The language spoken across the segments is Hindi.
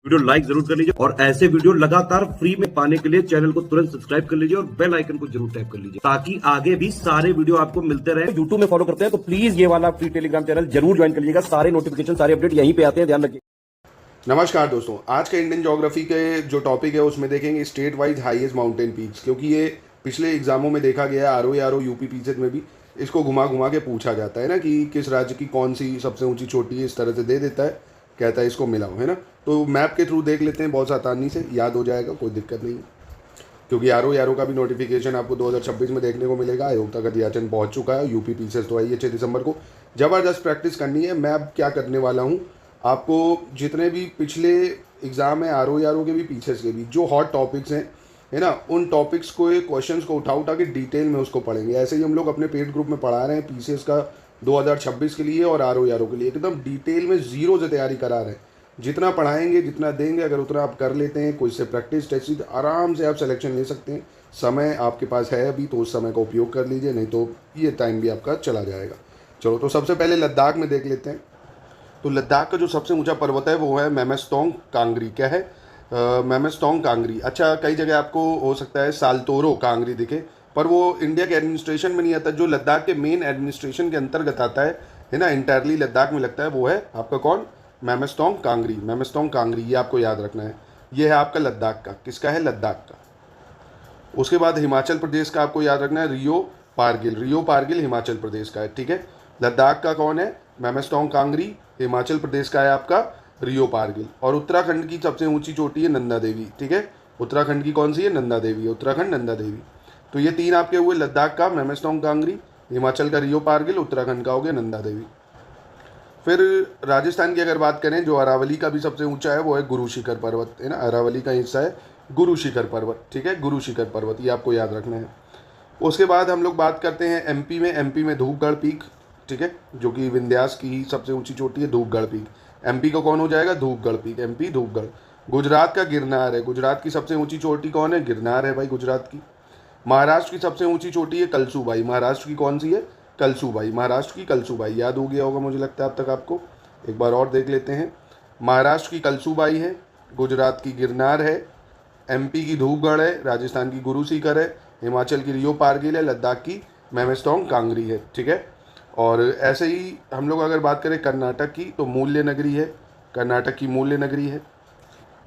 वीडियो लाइक जरूर कर लीजिए और ऐसे वीडियो लगातार फ्री में पाने के लिए चैनल को तुरंत सब्सक्राइब कर लीजिए और बेल आइकन को जरूर टैप कर लीजिए ताकि आगे भी सारे वीडियो आपको मिलते रहे। यूट्यूब में फॉलो करते हैं तो प्लीज ये वाला फ्री टेलीग्राम चैनल जरूर ज्वाइन कर लीजिएगा। सारे नोटिफिकेशन सारे अपडेट यहीं पे आते हैं, ध्यान रखिए। नमस्कार दोस्तों, आज के इंडियन ज्योग्राफी के जो टॉपिक है उसमें देखेंगे state wise highest mountain peaks, क्योंकि ये पिछले एग्जामों में देखा गया है। आरओ यूपी पीसेट में भी इसको घुमा घुमा के पूछा जाता है ना कि किस राज्य की कौन सी सबसे ऊंची चोटी है, इस तरह से दे देता है, कहता है इसको मिलाओ, है ना। तो मैप के थ्रू देख लेते हैं, बहुत आसानी से याद हो जाएगा, कोई दिक्कत नहीं है। क्योंकि आरओ का भी नोटिफिकेशन आपको 2026 में देखने को मिलेगा। आयोग तक अध्याचन पहुंच चुका है। यूपी पीसेस तो आई है 6 दिसंबर को। ज़बरदस्त प्रैक्टिस करनी है। मैं अब क्या करने वाला हूँ, आपको जितने भी पिछले एग्ज़ाम है आरओ के भी पीसेस के भी जो हॉट टॉपिक्स हैं, है ना, उन टॉपिक्स को, क्वेश्चंस को उठा के डिटेल में उसको पढ़ेंगे। ऐसे ही हम लोग अपने पेड ग्रुप में पढ़ा रहे हैं पीसीएस का 2026 के लिए और आरओ के लिए एकदम डिटेल में जीरो से तैयारी करा रहे हैं। जितना पढ़ाएंगे, जितना देंगे, अगर उतना आप कर लेते हैं, कोई से प्रैक्टिस टेस्ट, आराम से आप सिलेक्शन ले सकते हैं। समय आपके पास है अभी, तो उस समय का उपयोग कर लीजिए, नहीं तो ये टाइम भी आपका चला जाएगा। चलो, तो सबसे पहले लद्दाख में देख लेते हैं। तो लद्दाख का जो सबसे ऊंचा पर्वत है वो है मेमेस्तोंग कांगरी। क्या है? मेमेस्तोंग कांगरी। अच्छा, कई जगह आपको हो सकता है साल्तोरो कांगरी दिखे, पर वो इंडिया के एडमिनिस्ट्रेशन में नहीं आता। जो लद्दाख के मेन एडमिनिस्ट्रेशन के अंतर्गत आता है ना, इंटायरली लद्दाख में लगता है, वो है आपका कौन? मेमेस्तोंग कांगरी। मेमेस्तोंग कांगरी, ये आपको याद रखना है। ये है आपका लद्दाख का। किसका है? लद्दाख का। उसके बाद हिमाचल प्रदेश का आपको याद रखना है, रियो पारगिल। रियो पारगिल हिमाचल प्रदेश का है, ठीक है। लद्दाख का कौन है? मेमेस्तोंग कांगरी। हिमाचल प्रदेश का है आपका रियो पारगिल। और उत्तराखंड की सबसे ऊंची चोटी है नंदा देवी, ठीक है। उत्तराखंड की कौन सी है? नंदा देवी। उत्तराखंड नंदा देवी। तो ये तीन आपके हुए, लद्दाख का मेमेस्तोंग कांगरी, हिमाचल का रियो पारगिल, उत्तराखंड का हो गया नंदा देवी। फिर राजस्थान की अगर बात करें, जो अरावली का भी सबसे ऊंचा है वो है गुरु शिखर पर्वत, है ना। अरावली का हिस्सा है गुरु शिखर पर्वत, ठीक है। गुरु शिखर पर्वत, ये आपको याद रखना है। उसके बाद हम लोग बात करते हैं एमपी में धूपगढ़ पीक, ठीक है, जो कि विंध्यास की सबसे ऊंची चोटी है, धूपगढ़ पीक। एमपी का कौन हो जाएगा? Dhupgarh peak, MP Dhupgarh. गुजरात का गिरनार है। गुजरात की सबसे ऊंची चोटी कौन है? गिरनार है भाई, गुजरात की। महाराष्ट्र की सबसे ऊंची चोटी है कलसूबाई। महाराष्ट्र की कौन सी है? कलसूबाई। महाराष्ट्र की कलसूबाई, याद हो गया होगा मुझे लगता है अब तक आपको। एक बार और देख लेते हैं। महाराष्ट्र की कलसूबाई है, गुजरात की गिरनार है, एमपी की धूपगढ़ है, राजस्थान की गुरु शिखर है, हिमाचल की रियो पारगिल है, लद्दाख की मेमेस्तोंग कांगरी है, ठीक है। और ऐसे ही हम लोग अगर बात करें कर्नाटक की, तो मूल्य नगरी है, कर्नाटक की मूल्य नगरी है।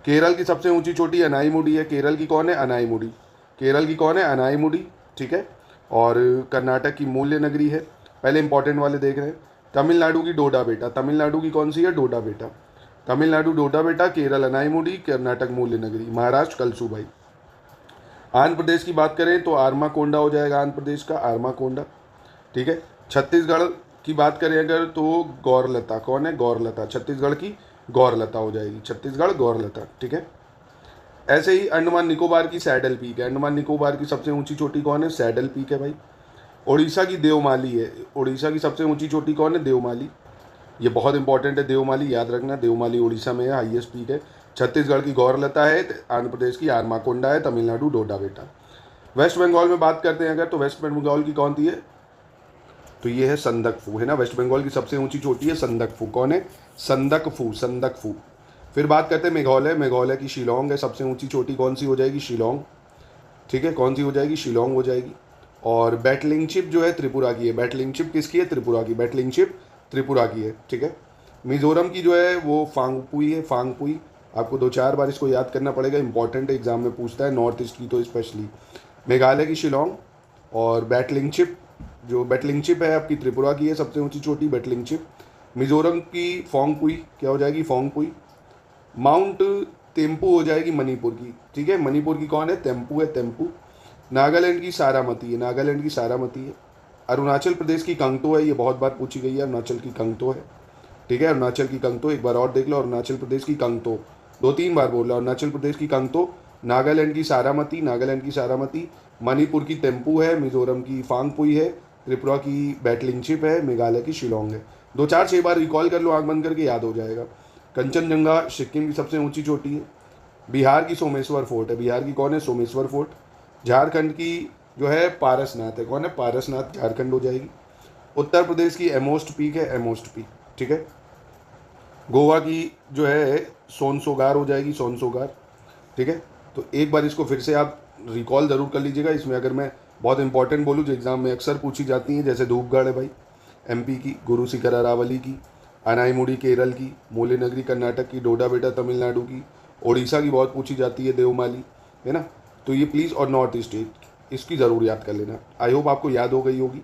केरल की सबसे ऊंची चोटी अनाईमुडी है। केरल की कौन है? अनाईमुडी। केरल की कौन है? अनाईमुडी, ठीक है। और कर्नाटक की मूल्य नगरी है। पहले इंपॉर्टेंट वाले देख रहे हैं। तमिलनाडु की डोडा बेटा। तमिलनाडु की कौन सी है? डोडा बेटा। तमिलनाडु डोडा बेटा, केरल अनाईमुडी, कर्नाटक मूल्य नगरी, महाराष्ट्र कलसूबाई। आंध्र प्रदेश की बात करें तो आर्माकोंडा हो जाएगा, आंध्र प्रदेश का आर्माकोंडा, ठीक है। छत्तीसगढ़ की बात करें अगर तो गौरलता। कौन है? गौरलता। छत्तीसगढ़ की गौरलता हो जाएगी, छत्तीसगढ़ गौरलता, ठीक है। ऐसे ही अंडमान निकोबार की सैडल पीक है। अंडमान निकोबार की सबसे ऊंची चोटी कौन है? सैडल पीक है भाई। उड़ीसा की देवमाली है। उड़ीसा की सबसे ऊंची चोटी कौन है? देवमाली। ये बहुत इंपॉर्टेंट है, देवमाली याद रखना। देवमाली उड़ीसा में है, हाईएस्ट पीक है। छत्तीसगढ़ की गौरलता है, आंध्र प्रदेश की आर्माकोंडा है, तमिलनाडु डोडा बेटा। वेस्ट बंगाल में बात करते हैं अगर, तो वेस्ट बंगाल की कौन सी है? तो ये है संदकफू, है ना। वेस्ट बंगाल की सबसे ऊंची चोटी है संदकफू। कौन है? संदकफू, संदकफू। फिर बात करते हैं मेघालय। मेघालय की शिलोंग है सबसे ऊंची चोटी। कौन सी हो जाएगी? शिलोंग, ठीक है। कौन सी हो जाएगी? शिलोंग हो जाएगी। और बैटलिंगशिप जो है त्रिपुरा की है। बैटलिंगशिप किसकी है? त्रिपुरा की। बैटलिंगशिप त्रिपुरा की है, ठीक है। मिजोरम की जो है वो फांगपुई है, फांगपुई। आपको 2-4 बार इसको याद करना पड़ेगा, इंपॉर्टेंट है, एग्जाम में पूछता है, नॉर्थ ईस्ट की तो स्पेशली। मेघालय की शिलोंग। और बैटलिंगशिप, जो बैटलिंगशिप है आपकी त्रिपुरा की है सबसे ऊंची चोटी, बैटलिंगशिप। मिजोरम की फोंगपुई, क्या हो जाएगी? फोंगपुई। माउंट तेम्पू हो जाएगी मणिपुर की, ठीक है। मणिपुर की कौन है? तेम्पू है, तेम्पू। नागालैंड की सारामती है, नागालैंड की सारामती है। अरुणाचल प्रदेश की कंगटो है, ये बहुत बार पूछी गई है, अरुणाचल की कंगटो है, ठीक है। अरुणाचल की कंगटो, एक बार और देख लो, अरुणाचल प्रदेश की कंगटो, 2-3 बार बोल रहा, अरुणाचल प्रदेश की कंगटो। नागालैंड की सारामती, नागालैंड की सारामती। मणिपुर की तेम्पू है, मिजोरम की फांगपुई है, त्रिपुरा की बैटलिंगशिप है, मेघालय की शिलोंग है। 2-4-6 बार रिकॉल कर लो, आंख बंद करके, याद हो जाएगा। कंचनजंगा सिक्किम की सबसे ऊंची चोटी है। बिहार की सोमेश्वर फोर्ट है। बिहार की कौन है? सोमेश्वर फोर्ट। झारखंड की जो है पारसनाथ है। कौन है? पारसनाथ, झारखंड हो जाएगी। उत्तर प्रदेश की एमोस्ट पीक है, एमोस्ट पीक, ठीक है। गोवा की जो है सोनसोगार हो जाएगी, सोनसोगार, ठीक है। तो एक बार इसको फिर से आप रिकॉल ज़रूर कर लीजिएगा। इसमें अगर मैं बहुत इंपॉर्टेंट बोलूँ जो एग्ज़ाम में अक्सर पूछी जाती हैं, जैसे धूपगढ़ है भाई एमपी की, गुरु शिखर अरावली की, अनाईमुड़ी केरल की, मोलेनगरी कर्नाटक की, डोडा बेटा तमिलनाडु की, उड़ीसा की बहुत पूछी जाती है, देवमाली, है ना। तो ये प्लीज़, और नॉर्थ ईस्ट इसकी ज़रूर याद कर लेना। आई होप आपको याद हो गई होगी।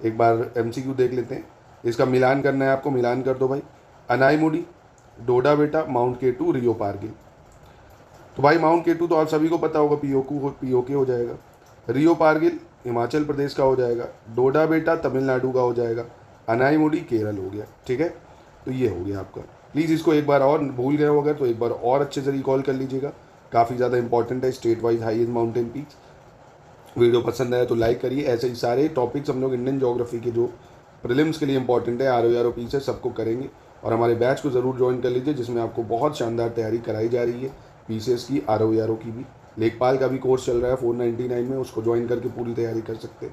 एक बार एमसीक्यू देख लेते हैं, इसका मिलान करना है आपको, मिलान कर दो भाई। अनाईमुड़ी, डोडा बेटा, माउंट केटू, रियो पारगिल। तो भाई माउंट केटू तो आप सभी को पता होगा, पीओके हो जाएगा। रियो पारगिल हिमाचल प्रदेश का हो जाएगा। डोडा बेटा तमिलनाडु का हो जाएगा। अनाईमुड़ी केरल हो गया, ठीक है। तो ये हो गया आपका। प्लीज़ इसको एक बार और, भूल गए हो अगर तो एक बार और अच्छे से रिकॉल कर लीजिएगा, काफ़ी ज़्यादा इंपॉर्टेंट है। State wise highest mountain peaks. Video पसंद आया तो लाइक करिए। ऐसे ही सारे टॉपिक्स हम लोग इंडियन ज्योग्राफी के जो प्रीलिम्स के लिए इंपॉर्टेंट है, आरओ पी से, सबको करेंगे। और हमारे बैच को ज़रूर ज्वाइन कर लीजिए, जिसमें आपको बहुत शानदार तैयारी कराई जा रही है, पीसीएस की, आरओ की भी। लेखपाल का भी कोर्स चल रहा है 499 में, उसको ज्वाइन करके पूरी तैयारी कर सकते हैं।